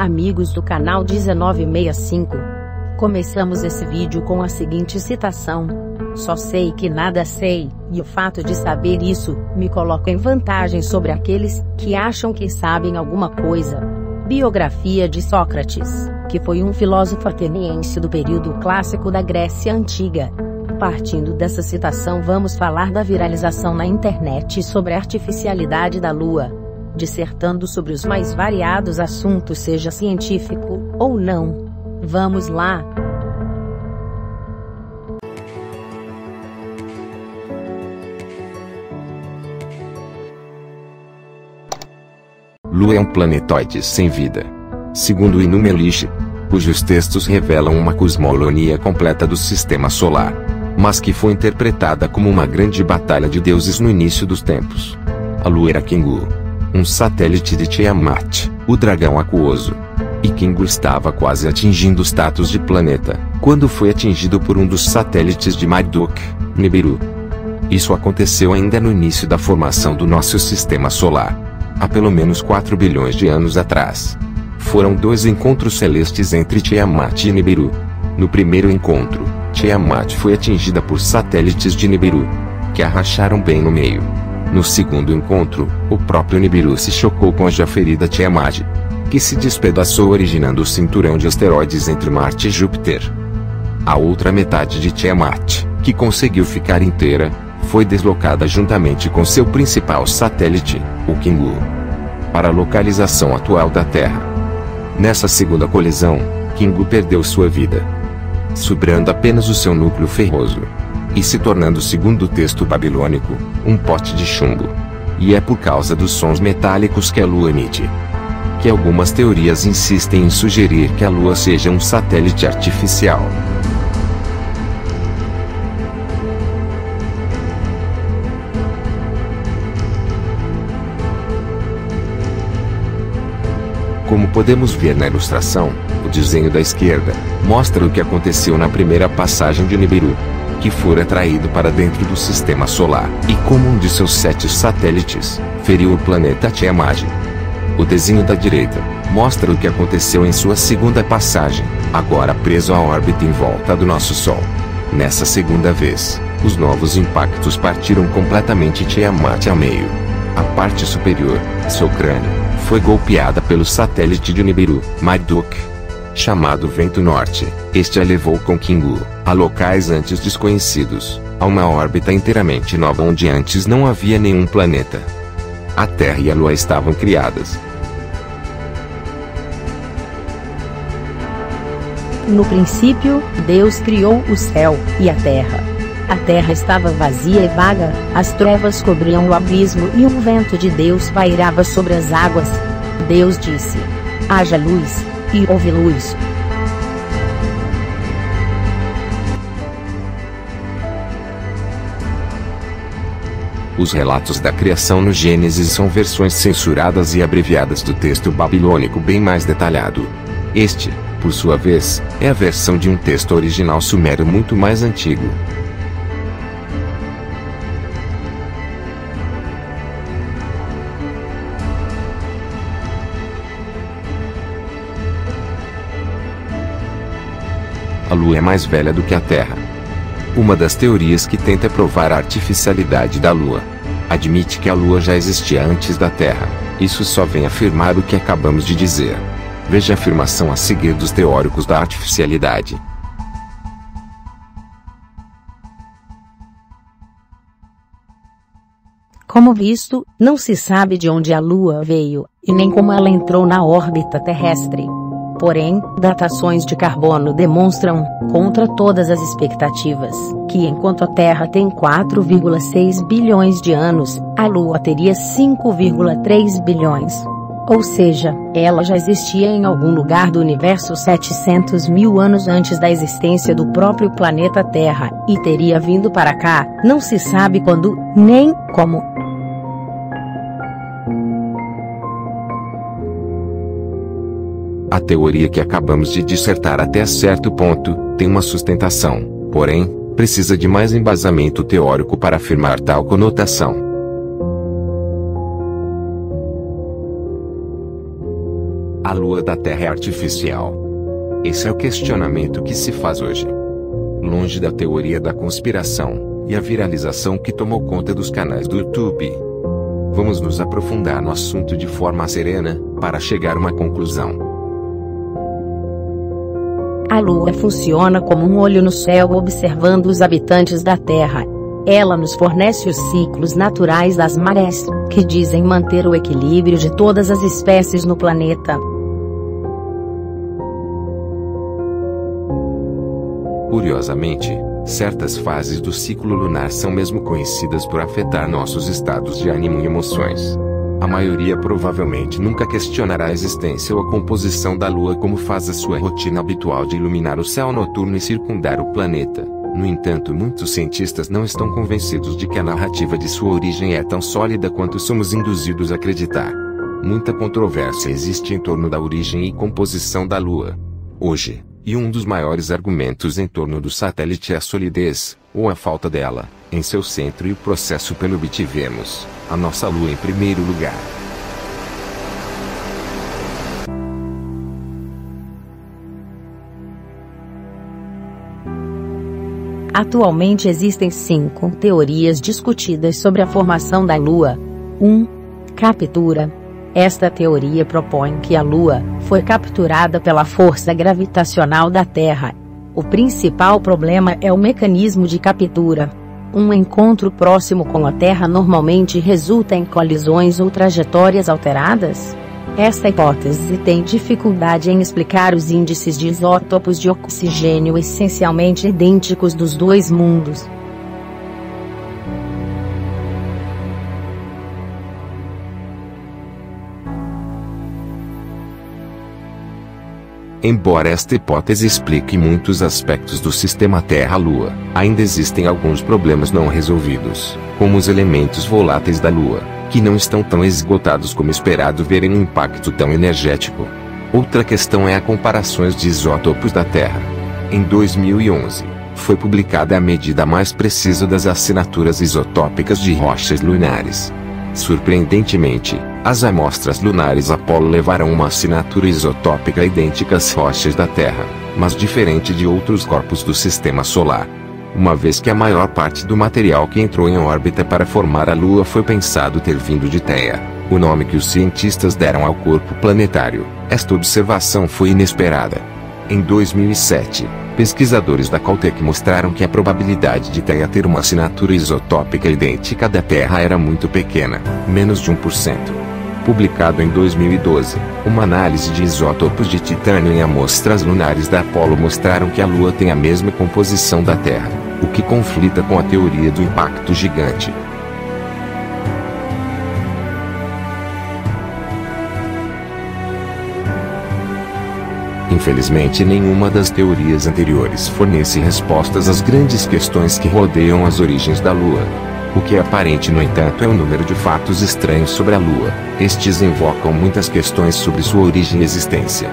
Amigos do canal 1965. Começamos esse vídeo com a seguinte citação: só sei que nada sei, e o fato de saber isso, me coloca em vantagem sobre aqueles que acham que sabem alguma coisa. Biografia de Sócrates, que foi um filósofo ateniense do período clássico da Grécia Antiga. Partindo dessa citação, vamos falar da viralização na internet sobre a artificialidade da Lua, dissertando sobre os mais variados assuntos, seja científico ou não. Vamos lá! Lua é um planetoide sem vida, segundo Inumelich, cujos textos revelam uma cosmogonia completa do Sistema Solar, mas que foi interpretada como uma grande batalha de deuses no início dos tempos. A Lua era Kingu, um satélite de Tiamat, o dragão aquoso. E Kingu estava quase atingindo o status de planeta, quando foi atingido por um dos satélites de Marduk, Nibiru. Isso aconteceu ainda no início da formação do nosso Sistema Solar, há pelo menos 4 bilhões de anos atrás. Foram 2 encontros celestes entre Tiamat e Nibiru. No primeiro encontro, Tiamat foi atingida por satélites de Nibiru, que a racharam bem no meio. No segundo encontro, o próprio Nibiru se chocou com a já ferida Tiamat, que se despedaçou, originando o cinturão de asteroides entre Marte e Júpiter. A outra metade de Tiamat, que conseguiu ficar inteira, foi deslocada juntamente com seu principal satélite, o Kingu, para a localização atual da Terra. Nessa segunda colisão, Kingu perdeu sua vida, sobrando apenas o seu núcleo ferroso, e se tornando, segundo o texto babilônico, um pote de chumbo. E é por causa dos sons metálicos que a Lua emite que algumas teorias insistem em sugerir que a Lua seja um satélite artificial. Como podemos ver na ilustração, o desenho da esquerda mostra o que aconteceu na primeira passagem de Nibiru, que fora atraído para dentro do Sistema Solar, e como um de seus 7 satélites feriu o planeta Tiamat. O desenho da direita mostra o que aconteceu em sua segunda passagem, agora preso à órbita em volta do nosso Sol. Nessa segunda vez, os novos impactos partiram completamente Tiamat ao meio. A parte superior, seu crânio, foi golpeada pelo satélite de Nibiru, Marduk, chamado Vento Norte. Este a levou com Kingu a locais antes desconhecidos, a uma órbita inteiramente nova onde antes não havia nenhum planeta. A Terra e a Lua estavam criadas. No princípio, Deus criou o céu e a terra. A terra estava vazia e vaga, as trevas cobriam o abismo e um vento de Deus pairava sobre as águas. Deus disse: haja luz, e houve luz. Os relatos da criação no Gênesis são versões censuradas e abreviadas do texto babilônico bem mais detalhado. Este, por sua vez, é a versão de um texto original sumério muito mais antigo. A Lua é mais velha do que a Terra. Uma das teorias que tenta provar a artificialidade da Lua admite que a Lua já existia antes da Terra. Isso só vem afirmar o que acabamos de dizer. Veja a afirmação a seguir dos teóricos da artificialidade. Como visto, não se sabe de onde a Lua veio, e nem como ela entrou na órbita terrestre. Porém, datações de carbono demonstram, contra todas as expectativas, que enquanto a Terra tem 4,6 bilhões de anos, a Lua teria 5,3 bilhões. Ou seja, ela já existia em algum lugar do universo 700 mil anos antes da existência do próprio planeta Terra, e teria vindo para cá, não se sabe quando, nem como. A teoria que acabamos de dissertar até certo ponto tem uma sustentação, porém, precisa de mais embasamento teórico para afirmar tal conotação. A lua da Terra é artificial? Esse é o questionamento que se faz hoje. Longe da teoria da conspiração e a viralização que tomou conta dos canais do YouTube, vamos nos aprofundar no assunto de forma serena, para chegar a uma conclusão. A Lua funciona como um olho no céu observando os habitantes da Terra. Ela nos fornece os ciclos naturais das marés, que dizem manter o equilíbrio de todas as espécies no planeta. Curiosamente, certas fases do ciclo lunar são mesmo conhecidas por afetar nossos estados de ânimo e emoções. A maioria provavelmente nunca questionará a existência ou a composição da Lua como faz a sua rotina habitual de iluminar o céu noturno e circundar o planeta. No entanto, muitos cientistas não estão convencidos de que a narrativa de sua origem é tão sólida quanto somos induzidos a acreditar. Muita controvérsia existe em torno da origem e composição da Lua hoje, e um dos maiores argumentos em torno do satélite é a solidez, ou a falta dela, em seu centro e o processo pelo obtivemos a nossa Lua em primeiro lugar. Atualmente existem 5 teorias discutidas sobre a formação da Lua. 1. Captura. Esta teoria propõe que a Lua foi capturada pela força gravitacional da Terra. O principal problema é o mecanismo de captura. Um encontro próximo com a Terra normalmente resulta em colisões ou trajetórias alteradas. Esta hipótese tem dificuldade em explicar os índices de isótopos de oxigênio essencialmente idênticos dos dois mundos. Embora esta hipótese explique muitos aspectos do sistema Terra-Lua, ainda existem alguns problemas não resolvidos, como os elementos voláteis da Lua, que não estão tão esgotados como esperado verem um impacto tão energético. Outra questão é a comparações de isótopos da Terra. Em 2011, foi publicada a medida mais precisa das assinaturas isotópicas de rochas lunares. Surpreendentemente, as amostras lunares Apollo levaram uma assinatura isotópica idêntica às rochas da Terra, mas diferente de outros corpos do Sistema Solar. Uma vez que a maior parte do material que entrou em órbita para formar a Lua foi pensado ter vindo de Theia, o nome que os cientistas deram ao corpo planetário, esta observação foi inesperada. Em 2007, pesquisadores da Caltech mostraram que a probabilidade de Theia ter uma assinatura isotópica idêntica à da Terra era muito pequena, menos de 1%. Publicado em 2012, uma análise de isótopos de titânio em amostras lunares da Apollo mostraram que a Lua tem a mesma composição da Terra, o que conflita com a teoria do impacto gigante. Infelizmente, nenhuma das teorias anteriores fornece respostas às grandes questões que rodeiam as origens da Lua. O que é aparente, no entanto, é o número de fatos estranhos sobre a Lua. Estes invocam muitas questões sobre sua origem e existência.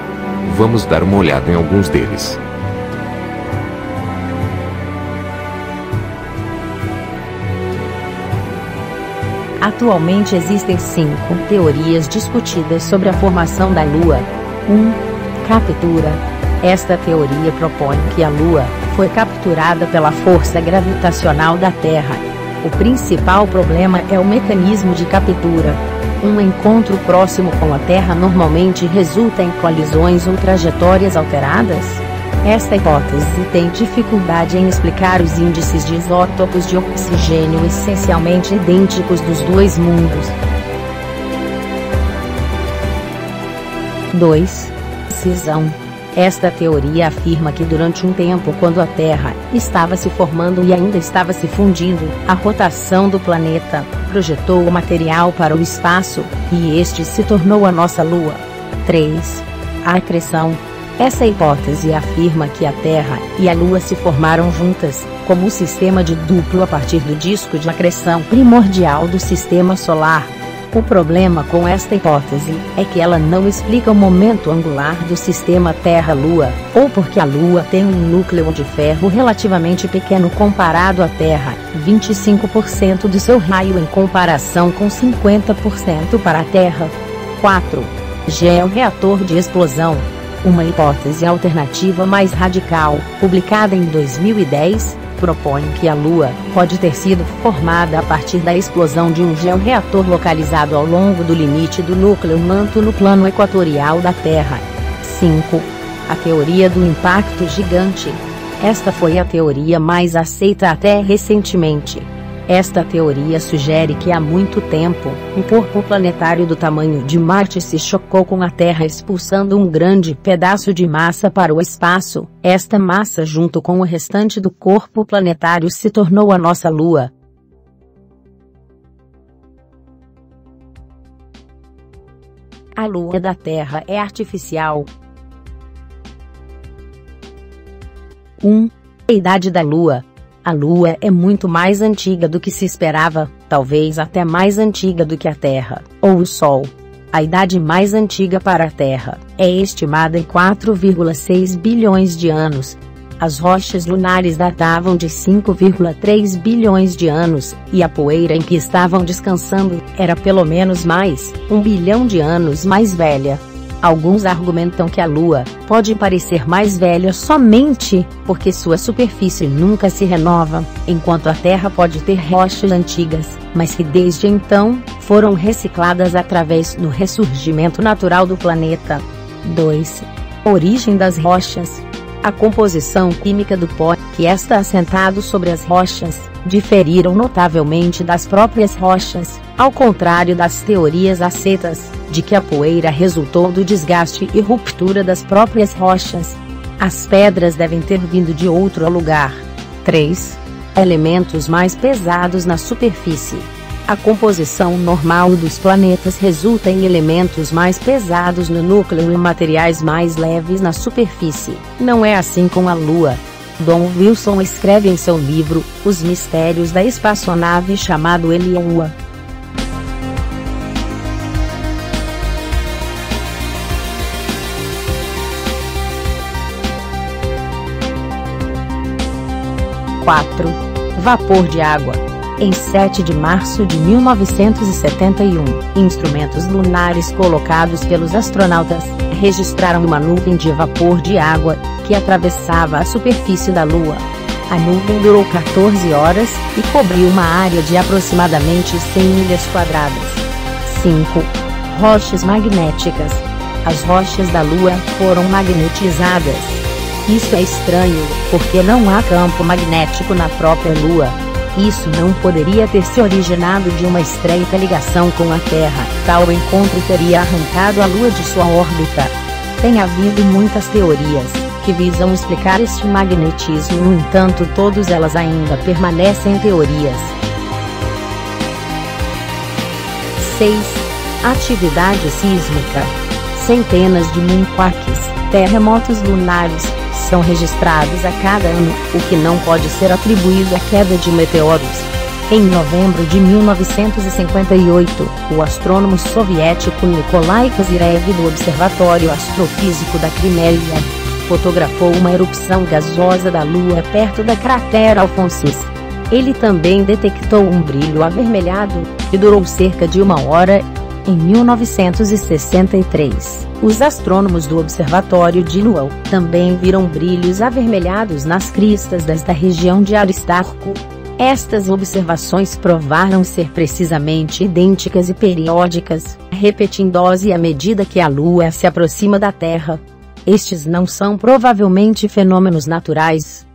Vamos dar uma olhada em alguns deles. Atualmente existem 5 teorias discutidas sobre a formação da Lua. 1. Captura. Esta teoria propõe que a Lua foi capturada pela força gravitacional da Terra. O principal problema é o mecanismo de captura. Um encontro próximo com a Terra normalmente resulta em colisões ou trajetórias alteradas. Esta hipótese tem dificuldade em explicar os índices de isótopos de oxigênio essencialmente idênticos dos dois mundos. 2. Cisão. Esta teoria afirma que durante um tempo, quando a Terra estava se formando e ainda estava se fundindo, a rotação do planeta projetou o material para o espaço, e este se tornou a nossa Lua. 3. A acreção. Essa hipótese afirma que a Terra e a Lua se formaram juntas, como um sistema de duplo a partir do disco de acreção primordial do Sistema Solar. O problema com esta hipótese é que ela não explica o momento angular do sistema Terra-Lua, ou porque a Lua tem um núcleo de ferro relativamente pequeno comparado à Terra, 25% do seu raio em comparação com 50% para a Terra. 4. Georreator de explosão. Uma hipótese alternativa mais radical, publicada em 2010, propõe que a Lua pode ter sido formada a partir da explosão de um georreator localizado ao longo do limite do núcleo manto no plano equatorial da Terra. 5. A teoria do impacto gigante. Esta foi a teoria mais aceita até recentemente. Esta teoria sugere que há muito tempo, um corpo planetário do tamanho de Marte se chocou com a Terra expulsando um grande pedaço de massa para o espaço. Esta massa junto com o restante do corpo planetário se tornou a nossa Lua. A Lua da Terra é artificial. 1. A idade da Lua. A Lua é muito mais antiga do que se esperava, talvez até mais antiga do que a Terra, ou o Sol. A idade mais antiga para a Terra é estimada em 4,6 bilhões de anos. As rochas lunares datavam de 5,3 bilhões de anos, e a poeira em que estavam descansando era pelo menos mais 1 bilhão de anos mais velha. Alguns argumentam que a Lua pode parecer mais velha somente porque sua superfície nunca se renova, enquanto a Terra pode ter rochas antigas, mas que desde então foram recicladas através do ressurgimento natural do planeta. 2. Origem das rochas. A composição química do pó que está assentado sobre as rochas diferiram notavelmente das próprias rochas, ao contrário das teorias aceitas de que a poeira resultou do desgaste e ruptura das próprias rochas. As pedras devem ter vindo de outro lugar. 3. Elementos mais pesados na superfície. A composição normal dos planetas resulta em elementos mais pesados no núcleo e materiais mais leves na superfície. Não é assim com a Lua. Don Wilson escreve em seu livro, Os Mistérios da Espaçonave chamado Eliua. Vapor de água. Em 7 de março de 1971, instrumentos lunares colocados pelos astronautas registraram uma nuvem de vapor de água que atravessava a superfície da Lua. A nuvem durou 14 horas e cobriu uma área de aproximadamente 100 milhas quadradas. 5. Rochas magnéticas. As rochas da Lua foram magnetizadas. Isso é estranho, porque não há campo magnético na própria Lua. Isso não poderia ter se originado de uma estreita ligação com a Terra. Tal encontro teria arrancado a Lua de sua órbita. Tem havido muitas teorias que visam explicar este magnetismo, no entanto, todas elas ainda permanecem teorias. 6. Atividade sísmica. Centenas de minquakes, terremotos lunares, são registrados a cada ano, o que não pode ser atribuído à queda de meteoros. Em novembro de 1958, o astrônomo soviético Nikolai Kozyrev do Observatório Astrofísico da Crimeia fotografou uma erupção gasosa da Lua perto da cratera Alphonsus. Ele também detectou um brilho avermelhado, que durou cerca de 1 hora. Em 1963, os astrônomos do Observatório de Lowell também viram brilhos avermelhados nas cristas desta região de Aristarco. Estas observações provaram ser precisamente idênticas e periódicas, repetindo-se à medida que a Lua se aproxima da Terra. Estes não são provavelmente fenômenos naturais.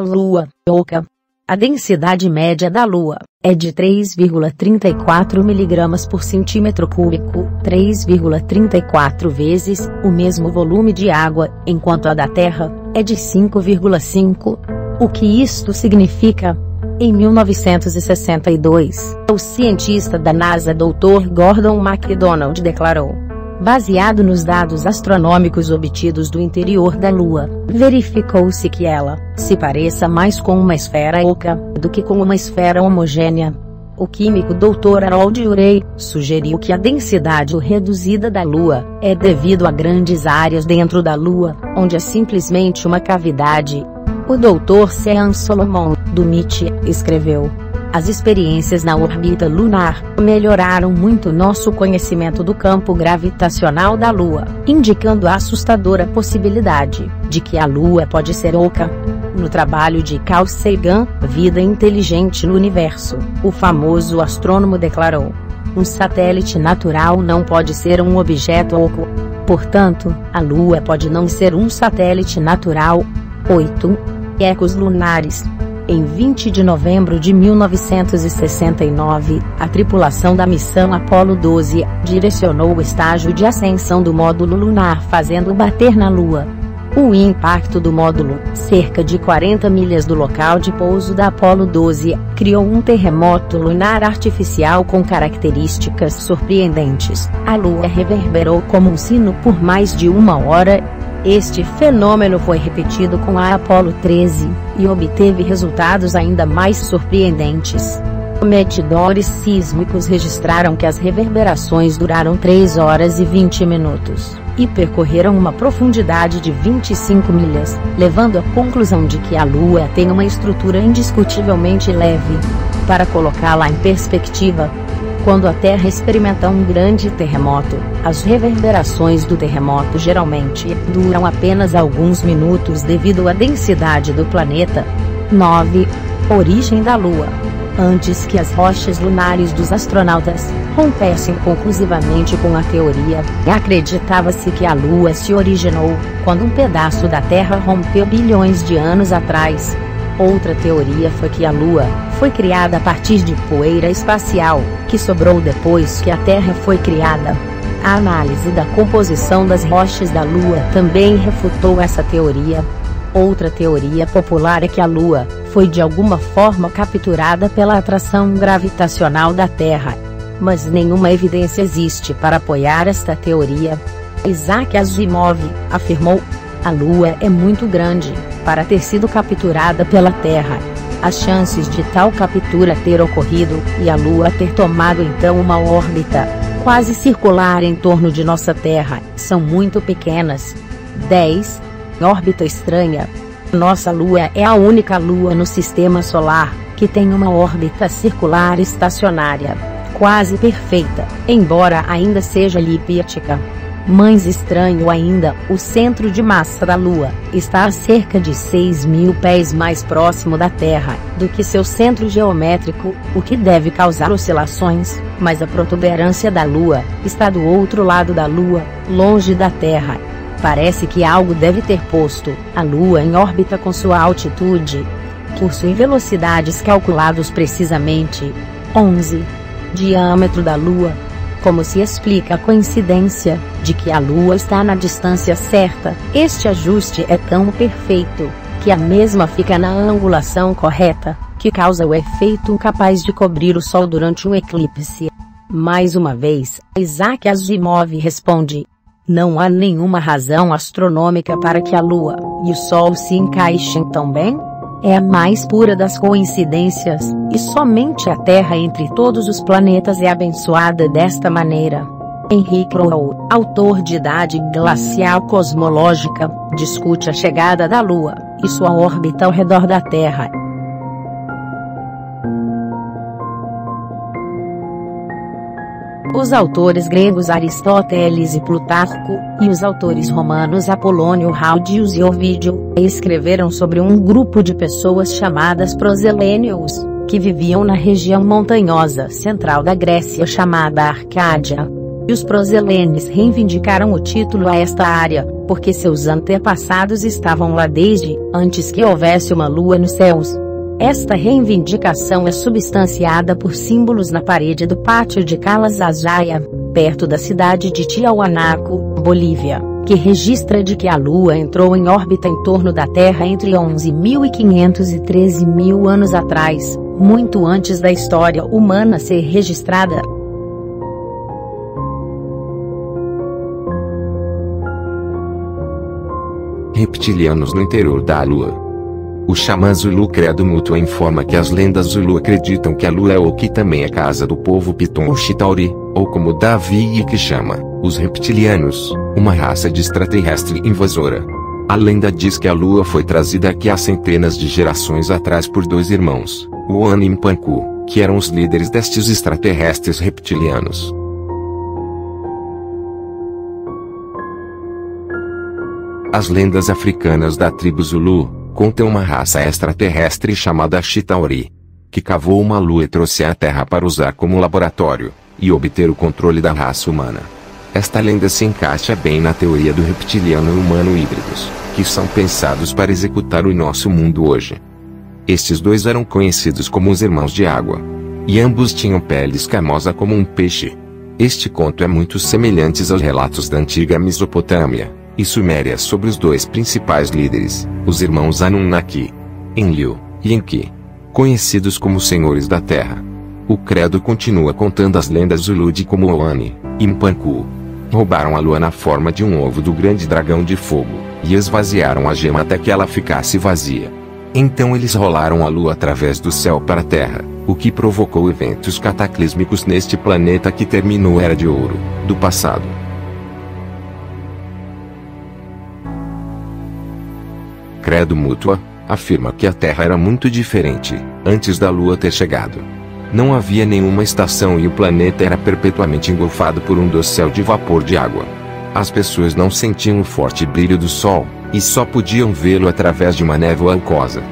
Lua oca. A densidade média da Lua é de 3,34 mg por centímetro cúbico, 3,34 vezes o mesmo volume de água, enquanto a da Terra é de 5,5. O que isto significa? Em 1962, o cientista da NASA Dr. Gordon MacDonald declarou: baseado nos dados astronômicos obtidos do interior da Lua, verificou-se que ela se pareça mais com uma esfera oca do que com uma esfera homogênea. O químico Dr. Harold Urey sugeriu que a densidade reduzida da Lua é devido a grandes áreas dentro da Lua, onde é simplesmente uma cavidade. O Dr. Sean Solomon, do MIT, escreveu: as experiências na órbita lunar melhoraram muito nosso conhecimento do campo gravitacional da Lua, indicando a assustadora possibilidade de que a Lua pode ser oca. No trabalho de Carl Sagan, Vida Inteligente no Universo, o famoso astrônomo declarou: um satélite natural não pode ser um objeto oco. Portanto, a Lua pode não ser um satélite natural. 8. Ecos lunares. Em 20 de novembro de 1969, a tripulação da missão Apollo 12 direcionou o estágio de ascensão do módulo lunar fazendo bater na Lua. O impacto do módulo, cerca de 40 milhas do local de pouso da Apollo 12, criou um terremoto lunar artificial com características surpreendentes. A Lua reverberou como um sino por mais de 1 hora. Este fenômeno foi repetido com a Apollo 13, e obteve resultados ainda mais surpreendentes. Medidores sísmicos registraram que as reverberações duraram 3 horas e 20 minutos, e percorreram uma profundidade de 25 milhas, levando à conclusão de que a Lua tem uma estrutura indiscutivelmente leve. Para colocá-la em perspectiva, quando a Terra experimenta um grande terremoto, as reverberações do terremoto geralmente duram apenas alguns minutos devido à densidade do planeta. 9. Origem da Lua. Antes que as rochas lunares dos astronautas rompessem conclusivamente com a teoria, acreditava-se que a Lua se originou quando um pedaço da Terra rompeu bilhões de anos atrás. Outra teoria foi que a Lua foi criada a partir de poeira espacial, que sobrou depois que a Terra foi criada. A análise da composição das rochas da Lua também refutou essa teoria. Outra teoria popular é que a Lua foi de alguma forma capturada pela atração gravitacional da Terra. Mas nenhuma evidência existe para apoiar esta teoria. Isaac Asimov afirmou: a Lua é muito grande para ter sido capturada pela Terra. As chances de tal captura ter ocorrido, e a Lua ter tomado então uma órbita quase circular em torno de nossa Terra, são muito pequenas. 10. Órbita estranha. Nossa Lua é a única Lua no Sistema Solar que tem uma órbita circular estacionária, quase perfeita, embora ainda seja elíptica. Mais estranho ainda, o centro de massa da Lua está a cerca de 6.000 pés mais próximo da Terra do que seu centro geométrico, o que deve causar oscilações, mas a protuberância da Lua está do outro lado da Lua, longe da Terra. Parece que algo deve ter posto a Lua em órbita com sua altitude, curso e velocidades calculados precisamente. 11. Diâmetro da Lua. Como se explica a coincidência de que a Lua está na distância certa? Este ajuste é tão perfeito que a mesma fica na angulação correta, que causa o efeito capaz de cobrir o Sol durante um eclipse. Mais uma vez, Isaac Asimov responde: não há nenhuma razão astronômica para que a Lua e o Sol se encaixem tão bem. É a mais pura das coincidências, e somente a Terra entre todos os planetas é abençoada desta maneira. Henrik Rowe, autor de Idade Glacial Cosmológica, discute a chegada da Lua e sua órbita ao redor da Terra. Os autores gregos Aristóteles e Plutarco, e os autores romanos Apolônio Raudius e Ovídio, escreveram sobre um grupo de pessoas chamadas proselênios, que viviam na região montanhosa central da Grécia chamada Arcádia. E os proselênes reivindicaram o título a esta área, porque seus antepassados estavam lá desde antes que houvesse uma lua nos céus. Esta reivindicação é substanciada por símbolos na parede do pátio de Calazazaya, perto da cidade de Tiahuanaco, Bolívia, que registra de que a Lua entrou em órbita em torno da Terra entre 11.500 e 13.000 anos atrás, muito antes da história humana ser registrada. Reptilianos no interior da Lua. O xamã Zulu Credo Mútua informa que as lendas Zulu acreditam que a Lua é o que também é casa do povo Piton ou Chitauri, ou como Davi Icke chama, os reptilianos, uma raça de extraterrestre invasora. A lenda diz que a Lua foi trazida aqui há centenas de gerações atrás por dois irmãos, Oana e Mpanku, que eram os líderes destes extraterrestres reptilianos. As lendas africanas da tribo Zulu contam uma raça extraterrestre chamada Chitauri, que cavou uma lua e trouxe à Terra para usar como laboratório e obter o controle da raça humana. Esta lenda se encaixa bem na teoria do reptiliano e humano híbridos, que são pensados para executar o nosso mundo hoje. Estes dois eram conhecidos como os irmãos de água, e ambos tinham pele escamosa como um peixe. Este conto é muito semelhante aos relatos da antiga Mesopotâmia e Suméria sobre os dois principais líderes, os irmãos Anunnaki, Enlil e Enki, conhecidos como senhores da Terra. O credo continua contando as lendas Zulu de como Oane e Mpanku roubaram a lua na forma de um ovo do grande dragão de fogo, e esvaziaram a gema até que ela ficasse vazia. Então eles rolaram a lua através do céu para a Terra, o que provocou eventos cataclísmicos neste planeta que terminou a Era de Ouro do passado. Credo Mútua afirma que a Terra era muito diferente antes da Lua ter chegado. Não havia nenhuma estação e o planeta era perpetuamente engolfado por um dossel de vapor de água. As pessoas não sentiam o forte brilho do sol, e só podiam vê-lo através de uma névoa aquosa.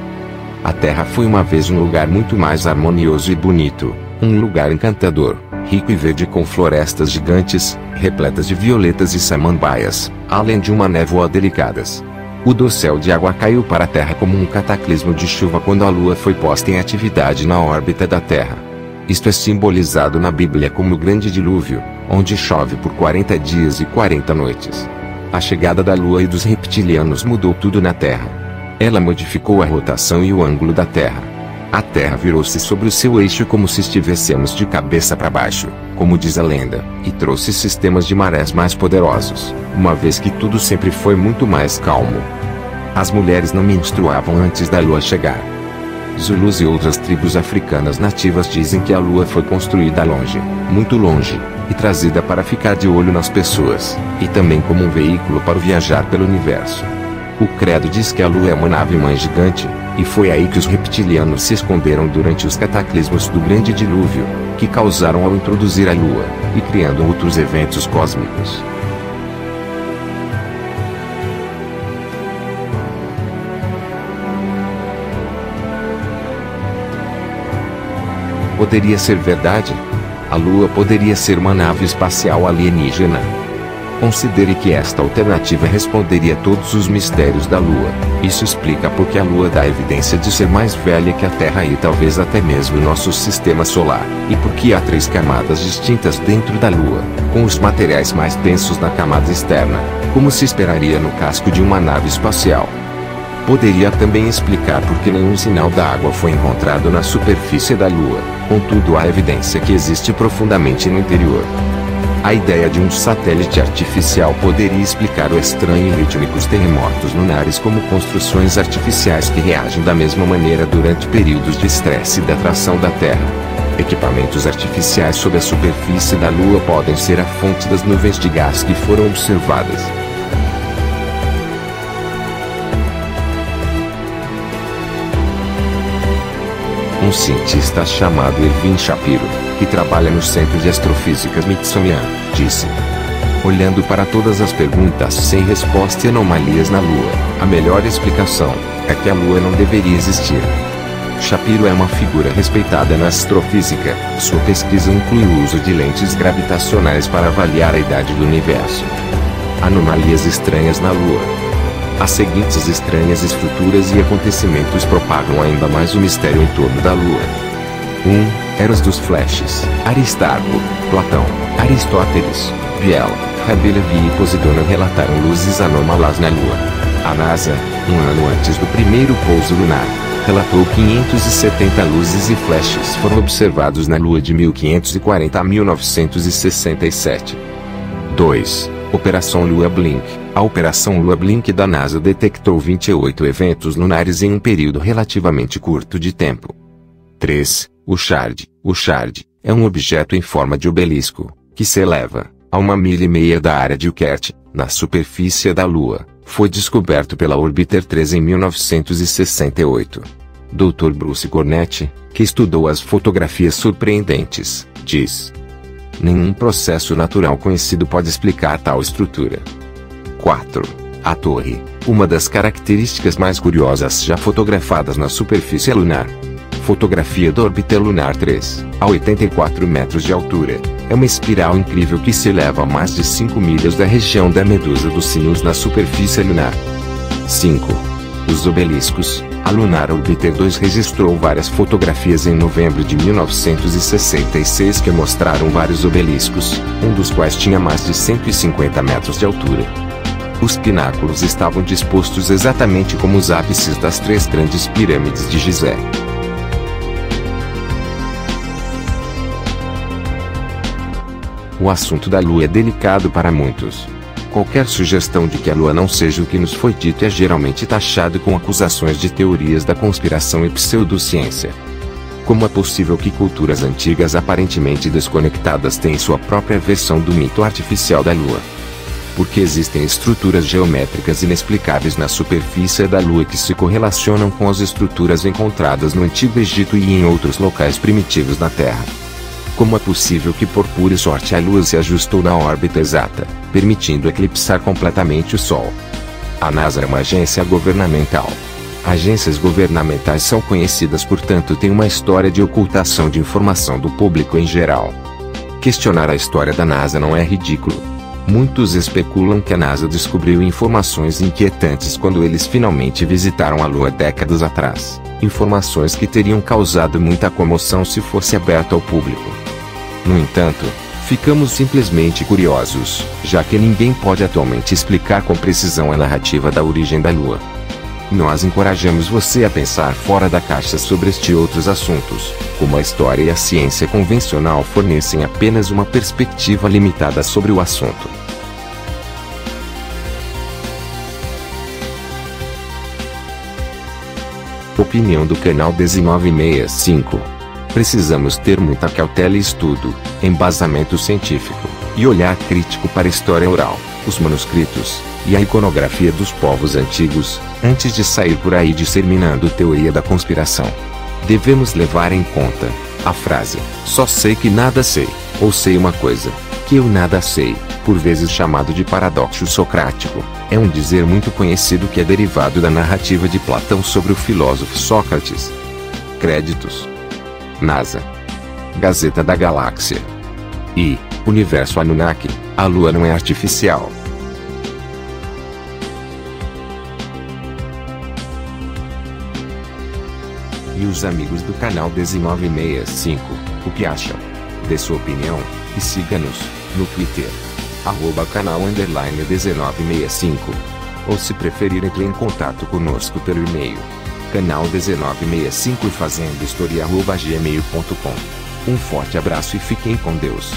A Terra foi uma vez um lugar muito mais harmonioso e bonito, um lugar encantador, rico e verde com florestas gigantes, repletas de violetas e samambaias, além de uma névoa delicadas. O dossel de água caiu para a Terra como um cataclismo de chuva quando a Lua foi posta em atividade na órbita da Terra. Isto é simbolizado na Bíblia como o Grande Dilúvio, onde chove por 40 dias e 40 noites. A chegada da Lua e dos reptilianos mudou tudo na Terra. Ela modificou a rotação e o ângulo da Terra. A Terra virou-se sobre o seu eixo como se estivéssemos de cabeça para baixo, como diz a lenda, e trouxe sistemas de marés mais poderosos, uma vez que tudo sempre foi muito mais calmo. As mulheres não menstruavam antes da Lua chegar. Zulus e outras tribos africanas nativas dizem que a Lua foi construída longe, muito longe, e trazida para ficar de olho nas pessoas, e também como um veículo para viajar pelo universo. O credo diz que a Lua é uma nave-mãe gigante, e foi aí que os reptilianos se esconderam durante os cataclismos do Grande Dilúvio, que causaram ao introduzir a Lua, e criando outros eventos cósmicos. Poderia ser verdade? A Lua poderia ser uma nave espacial alienígena? Considere que esta alternativa responderia a todos os mistérios da Lua. Isso explica por que a Lua dá evidência de ser mais velha que a Terra e talvez até mesmo nosso sistema solar, e por que há 3 camadas distintas dentro da Lua, com os materiais mais densos na camada externa, como se esperaria no casco de uma nave espacial. Poderia também explicar por que nenhum sinal da água foi encontrado na superfície da Lua, contudo há evidência que existe profundamente no interior. A ideia de um satélite artificial poderia explicar o estranho e rítmicos terremotos lunares como construções artificiais que reagem da mesma maneira durante períodos de estresse e da atração da Terra. Equipamentos artificiais sob a superfície da Lua podem ser a fonte das nuvens de gás que foram observadas. Um cientista chamado Erwin Shapiro, que trabalha no Centro de Astrofísica Smithsonian, disse: olhando para todas as perguntas sem resposta e anomalias na Lua, a melhor explicação é que a Lua não deveria existir. Shapiro é uma figura respeitada na astrofísica. Sua pesquisa inclui o uso de lentes gravitacionais para avaliar a idade do universo. Anomalias estranhas na Lua. As seguintes estranhas estruturas e acontecimentos propagam ainda mais o mistério em torno da Lua. 1. Eras dos flashes. Aristarco, Platão, Aristóteles, Biela, Rabelais e Posidônio relataram luzes anômalas na Lua. A NASA, um ano antes do primeiro pouso lunar, relatou 570 luzes e flashes foram observados na Lua de 1540 a 1967. 2. Operação Lua Blink. A Operação Lua Blink da NASA detectou 28 eventos lunares em um período relativamente curto de tempo. 3. O Shard. O Shard é um objeto em forma de obelisco, que se eleva a 1,5 milha da área de Oort, na superfície da Lua, Foi descoberto pela Orbiter 3 em 1968. Dr. Bruce Cornetti, que estudou as fotografias surpreendentes, diz: nenhum processo natural conhecido pode explicar tal estrutura. 4. A torre, uma das características mais curiosas já fotografadas na superfície lunar. Fotografia da órbita lunar 3, a 84 metros de altura, é uma espiral incrível que se eleva a mais de 5 milhas da região da Medusa dos Sinos na superfície lunar. 5. Os obeliscos. A Lunar Orbiter 2 registrou várias fotografias em novembro de 1966 que mostraram vários obeliscos, um dos quais tinha mais de 150 metros de altura. Os pináculos estavam dispostos exatamente como os ápices das 3 grandes pirâmides de Gizé. O assunto da Lua é delicado para muitos. Qualquer sugestão de que a Lua não seja o que nos foi dito é geralmente taxado com acusações de teorias da conspiração e pseudociência. Como é possível que culturas antigas aparentemente desconectadas tenham sua própria versão do mito artificial da Lua? Porque existem estruturas geométricas inexplicáveis na superfície da Lua que se correlacionam com as estruturas encontradas no Antigo Egito e em outros locais primitivos na Terra. Como é possível que por pura sorte a Lua se ajustou na órbita exata, permitindo eclipsar completamente o Sol? A NASA é uma agência governamental. Agências governamentais são conhecidas, portanto, têm uma história de ocultação de informação do público em geral. Questionar a história da NASA não é ridículo. Muitos especulam que a NASA descobriu informações inquietantes quando eles finalmente visitaram a Lua décadas atrás, informações que teriam causado muita comoção se fosse aberto ao público. No entanto, ficamos simplesmente curiosos, já que ninguém pode atualmente explicar com precisão a narrativa da origem da Lua. Nós encorajamos você a pensar fora da caixa sobre estes e outros assuntos, como a história e a ciência convencional fornecem apenas uma perspectiva limitada sobre o assunto. Opinião do canal 1965. Precisamos ter muita cautela e estudo, embasamento científico, e olhar crítico para a história oral, os manuscritos, e a iconografia dos povos antigos, antes de sair por aí disseminando teoria da conspiração. Devemos levar em conta a frase, só sei que nada sei, ou sei uma coisa, que eu nada sei, por vezes chamado de paradoxo socrático, é um dizer muito conhecido que é derivado da narrativa de Platão sobre o filósofo Sócrates. Créditos: NASA, Gazeta da Galáxia e Universo Anunnaki. A Lua não é artificial. E os amigos do canal 1965, o que acham? Dê sua opinião, e siga-nos no Twitter, @canal_1965. Ou se preferir, entre em contato conosco pelo e-mail, canal1965 e fazendo história@gmail.com. Um forte abraço e fiquem com Deus.